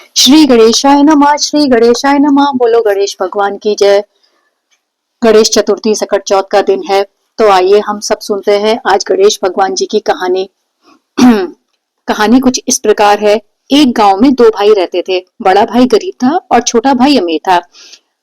श्री गणेशाय नमः, श्री गणेशाय नमः। बोलो गणेश भगवान की जय। गणेश चतुर्थी सकट चौथ का दिन है, तो आइए हम सब सुनते हैं आज गणेश भगवान जी की कहानी। कहानी कुछ इस प्रकार है। एक गांव में दो भाई रहते थे। बड़ा भाई गरीब था और छोटा भाई अमीर था।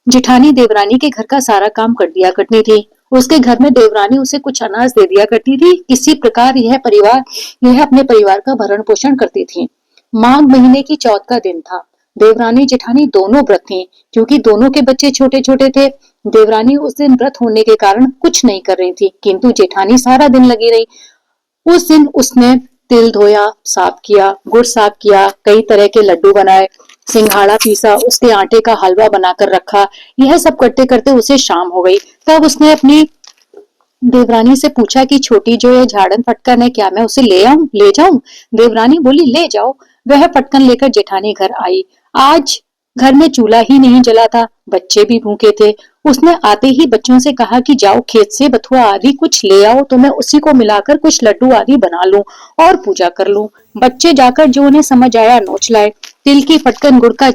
जेठानी देवरानी के घर का सारा काम कर दिया करती थी। उसके घर में देवरानी उसे कुछ अनाज दे दिया करती थी। इसी प्रकार यह अपने परिवार का भरण पोषण करती थी। माघ महीने की चौथ का दिन था। देवरानी जेठानी दोनों व्रत थी, क्योंकि दोनों के बच्चे छोटे छोटे थे। देवरानी उस दिन व्रत होने के कारण कुछ नहीं कर रही थी, किंतु जेठानी सारा दिन लगी रही। उस दिन उसने तिल धोया, साफ किया, गुड़ साफ किया, कई तरह के लड्डू बनाए, सिंघाड़ा पीसा, उसके आटे का हलवा बनाकर रखा। यह सब करते करते उसे शाम हो गई। तब उसने अपनी देवरानी से पूछा कि छोटी जो ये झाड़न फटकन है, क्या मैं उसे ले जाऊं? देवरानी बोली, ले जाओ। वह फटकन लेकर जेठानी घर आई। आज घर में चूल्हा ही नहीं जला था, बच्चे भी भूखे थे। उसने आते ही बच्चों से कहा कि जाओ खेत से बथुआ आदि कुछ ले आओ, तो मैं उसी को मिलाकर कुछ लड्डू आदि बना लूं और पूजा कर लूं। बच्चे जाकर जो उन्हें समझ आया नोच लाए। तिल की फटकन, गुड़ का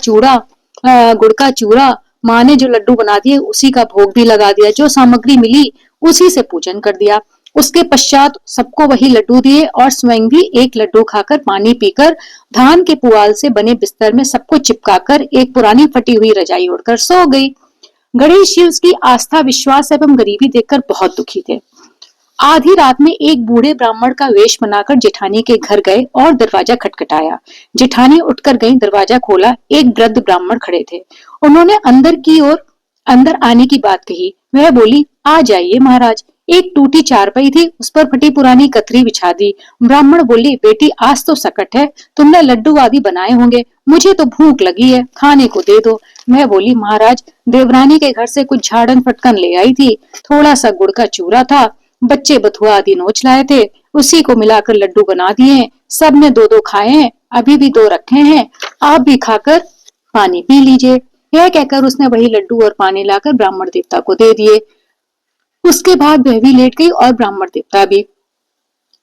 चूड़ा, माँ ने जो लड्डू बना दिए उसी का भोग भी लगा दिया। जो सामग्री मिली उसी से पूजन कर दिया। उसके पश्चात सबको वही लड्डू दिए और स्वयं भी एक लड्डू खाकर पानी पीकर धान के पुआल से बने बिस्तर में सबको चिपकाकर एक पुरानी फटी हुई रजाई ओढ़कर सो गई। गणेश जी उसकी आस्था, विश्वास एवं गरीबी देखकर बहुत दुखी थे। आधी रात में एक बूढ़े ब्राह्मण का वेश बनाकर जेठानी के घर गए और दरवाजा खटखटाया। जेठानी उठकर गई, दरवाजा खोला। एक वृद्ध ब्राह्मण खड़े थे। उन्होंने अंदर आने की बात कही। वह बोली, आ जाइए महाराज। एक टूटी चारपाई थी, उस पर फटी पुरानी कतरी बिछा दी। ब्राह्मण बोली, बेटी आज तो सकट है, तुमने लड्डू आदि बनाए होंगे, मुझे तो भूख लगी है, खाने को दे दो। मैं बोली, महाराज देवरानी के घर से कुछ झाड़न फटकन ले आई थी, थोड़ा सा गुड़ का चूरा था, बच्चे बथुआ आदि नोच लाए थे, उसी को मिलाकर लड्डू बना दिए। सब ने दो दो खाए हैं, अभी भी दो रखे हैं, आप भी खाकर पानी पी लीजिए। यह कहकर उसने वही लड्डू और पानी लाकर ब्राह्मण देवता को दे दिए। उसके बाद वह भी लेट गई और ब्राह्मण देवता भी।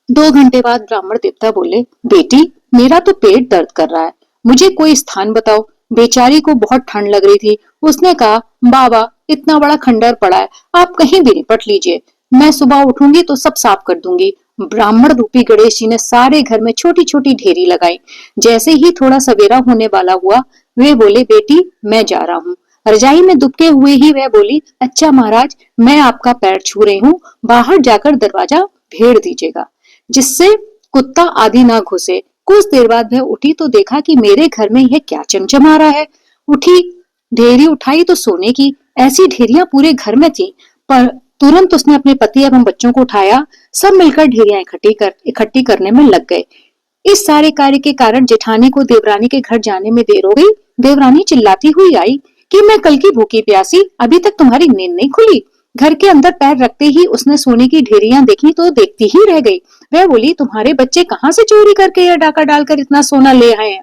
2 घंटे बाद ब्राह्मण देवता बोले, बेटी मेरा तो पेट दर्द कर रहा है, मुझे कोई स्थान बताओ। बेचारी को बहुत ठंड लग रही थी। उसने कहा, बाबा इतना बड़ा खंडर पड़ा है, आप कहीं भी निपट लीजिए, मैं सुबह उठूंगी तो सब साफ कर दूंगी। ब्राह्मण रूपी गणेश जी ने सारे घर में छोटी छोटी ढेरी लगाई। जैसे ही थोड़ा सवेरा होने वाला हुआ, वे बोले, बेटी मैं जा रहा हूँ। रजाई में दुबके हुए ही वह बोली, अच्छा महाराज मैं आपका पैर छू रही हूँ, बाहर जाकर दरवाजा भेड़ दीजिएगा, जिससे कुत्ता आदि ना घुसे। कुछ देर बाद वह उठी तो देखा कि मेरे घर में यह क्या चमचमा रहा है। उठी, ढेरी उठाई तो सोने की ऐसी ढेरियां पूरे घर में थी। पर तुरंत उसने अपने पति एवं बच्चों को उठाया। सब मिलकर ढेरियां इकट्ठी करने में लग गए। इस सारे कार्य के कारण जेठानी को देवरानी के घर जाने में देर हो गई। देवरानी चिल्लाती हुई आई कि मैं कल की भूखी प्यासी, अभी तक तुम्हारी नींद नहीं खुली। घर के अंदर पैर रखते ही उसने सोने की ढेरियां देखी तो देखती ही रह गई। वह बोली, तुम्हारे बच्चे कहाँ से चोरी करके या डाका डालकर इतना सोना ले आए हैं?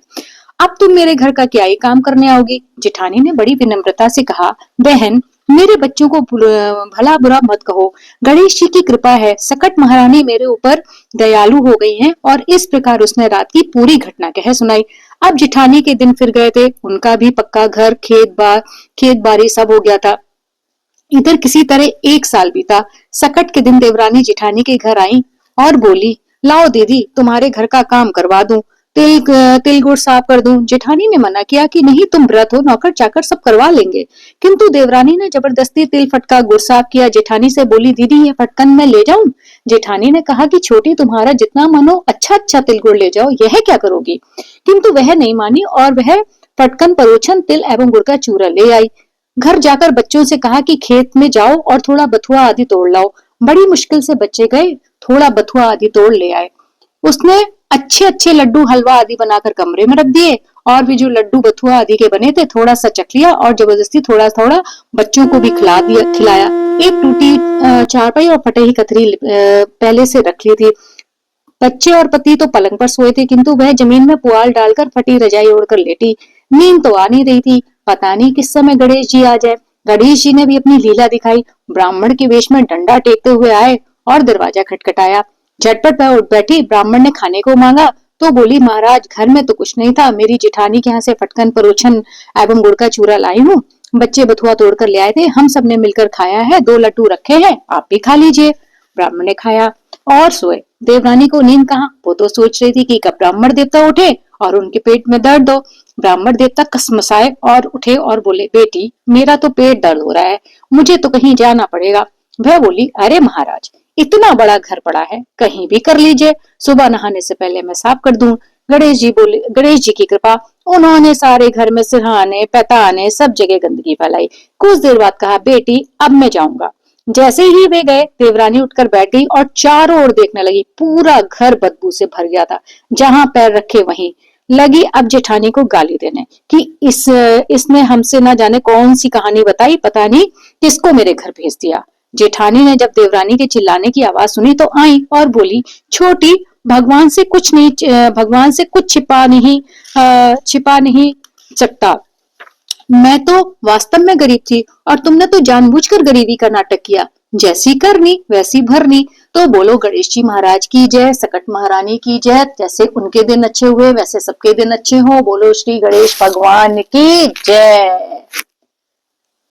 अब तुम मेरे घर का क्या ही काम करने आओगी? जेठानी ने बड़ी विनम्रता से कहा, बहन मेरे बच्चों को भला बुरा मत कहो, गणेश जी की कृपा है, सकट महारानी मेरे ऊपर दयालु हो गई हैं। और इस प्रकार उसने रात की पूरी घटना कह सुनाई। अब जेठानी के दिन फिर गए थे। उनका भी पक्का घर, खेत बाड़ी सब हो गया था। इधर किसी तरह 1 साल बीता। सकट के दिन देवरानी जेठानी के घर आई और बोली, लाओ दीदी तुम्हारे घर का काम करवा दूं, तिल गुड़ साफ कर दूं। जेठानी ने मना किया कि नहीं, तुम व्रत हो, नौकर चाकर सब करवा लेंगे। किंतु देवरानी ने जबरदस्ती तिल फटका गुड़ साफ किया। जेठानी से बोली, दीदी ये फटकन मैं ले जाऊं? जेठानी ने कहा कि छोटी तुम्हारा जितना मन हो, अच्छा अच्छा तिल गुड़ ले जाओ, यह क्या करोगी? किंतु वह नहीं मानी और वह फटकन, परोछन, तिल एवं गुड़ का चूरा ले आई। घर जाकर बच्चों से कहा कि खेत में जाओ और थोड़ा बथुआ आदि तोड़ लाओ। बड़ी मुश्किल से बच्चे गए, थोड़ा बथुआ आदि तोड़ ले आए। उसने अच्छे अच्छे लड्डू, हलवा आदि बनाकर कमरे में रख दिए और भी जो लड्डू बथुआ आदि के बने थे थोड़ा सा चख लिया और जबरदस्ती थोड़ा थोड़ा बच्चों को भी खिलाया। एक टूटी चारपाई और फटे ही कतरी पहले से रख ली थी। बच्चे और पति तो पलंग पर सोए थे, किंतु वह जमीन में पुआल डालकर फटी रजाई ओढ़कर लेटी। नींद तो आ नहीं रही थी। पता नहीं किस समय गणेश जी आ जाए। गणेश जी ने भी अपनी लीला दिखाई। ब्राह्मण के वेश में डंडा टेकते हुए आए और दरवाजा खटखटाया। झटपट वह उठ बैठी। ब्राह्मण ने खाने को मांगा तो बोली महाराज घर में तो कुछ नहीं था, मेरी जेठानी के यहाँ से फटकन परोछन एवं गुड़ का चूरा लाई हूँ। बच्चे बथुआ तोड़कर ले आए थे, हम सब ने मिलकर खाया है, 2 लड्डू रखे हैं, आप भी खा लीजिए। ब्राह्मण ने खाया और सोए। देवरानी को नींद कहाँ, वो तो सोच रही थी कि कब ब्राह्मण देवता उठे और उनके पेट में दर्द हो। ब्राह्मण देवता कसमसाए और उठे और बोले, बेटी मेरा तो पेट दर्द हो रहा है, मुझे तो कहीं जाना पड़ेगा। वह बोली, अरे महाराज इतना बड़ा घर पड़ा है, कहीं भी कर लीजिए, सुबह नहाने से पहले मैं साफ कर दूं। गणेश जी बोले, गणेश जी की कृपा। उन्होंने सारे घर में सिरहाने पैताने सब जगह गंदगी फैलाई। कुछ देर बाद कहा, बेटी अब मैं जाऊंगा। जैसे ही वे गए, देवरानी उठकर बैठ गई और चारों ओर देखने लगी। पूरा घर बदबू से भर गया था, जहां पैर रखे वहीं। लगी अब जेठानी को गाली देने कि इसने हमसे ना जाने कौन सी कहानी बताई, पता नहीं किसको मेरे घर भेज दिया। जेठानी ने जब देवरानी के चिल्लाने की आवाज सुनी तो आई और बोली, छोटी भगवान से कुछ नहीं, भगवान से कुछ छिपा नहीं सकता। मैं तो वास्तव में गरीब थी और तुमने तो जानबूझकर गरीबी का नाटक किया, जैसी करनी वैसी भरनी। तो बोलो गणेश जी महाराज की जय, सकट महारानी की जय। जैसे उनके दिन अच्छे हुए वैसे सबके दिन अच्छे हो। बोलो श्री गणेश भगवान की जय।